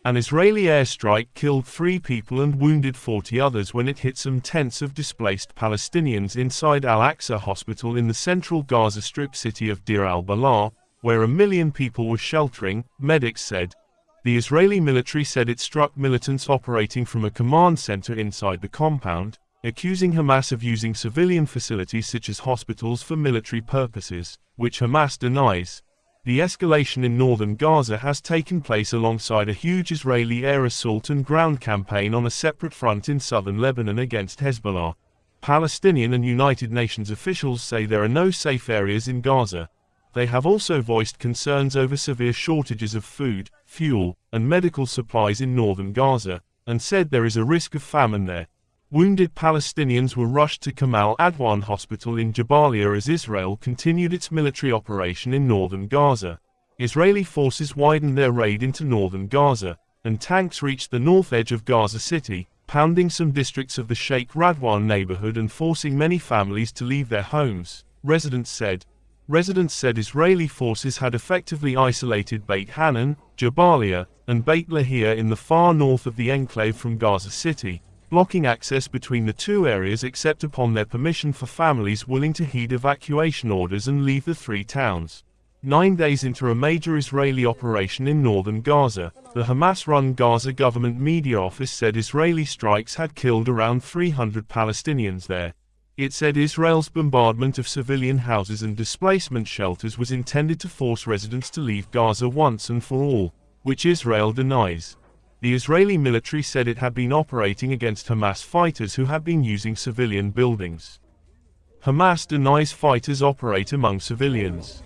An Israeli airstrike killed 3 people and wounded 40 others when it hit some tents of displaced Palestinians inside Al-Aqsa Hospital in the central Gaza Strip city of Deir al-Balah, where 1 million people were sheltering, medics said. The Israeli military said it struck militants operating from a command center inside the compound, accusing Hamas of using civilian facilities such as hospitals for military purposes, which Hamas denies. The escalation in northern Gaza has taken place alongside a huge Israeli air assault and ground campaign on a separate front in southern Lebanon against Hezbollah. Palestinian and United Nations officials say there are no safe areas in Gaza. They have also voiced concerns over severe shortages of food, fuel, and medical supplies in northern Gaza, and said there is a risk of famine there. Wounded Palestinians were rushed to Kamal Adwan Hospital in Jabalia as Israel continued its military operation in northern Gaza. Israeli forces widened their raid into northern Gaza, and tanks reached the north edge of Gaza City, pounding some districts of the Sheikh Radwan neighborhood and forcing many families to leave their homes, residents said. Residents said Israeli forces had effectively isolated Beit Hanan, Jabalia, and Beit Lahia in the far north of the enclave from Gaza City, blocking access between the two areas except upon their permission for families willing to heed evacuation orders and leave the 3 towns. 9 days into a major Israeli operation in northern Gaza, the Hamas-run Gaza government media office said Israeli strikes had killed around 300 Palestinians there. It said Israel's bombardment of civilian houses and displacement shelters was intended to force residents to leave Gaza once and for all, which Israel denies. The Israeli military said it had been operating against Hamas fighters who had been using civilian buildings. Hamas denies fighters operate among civilians.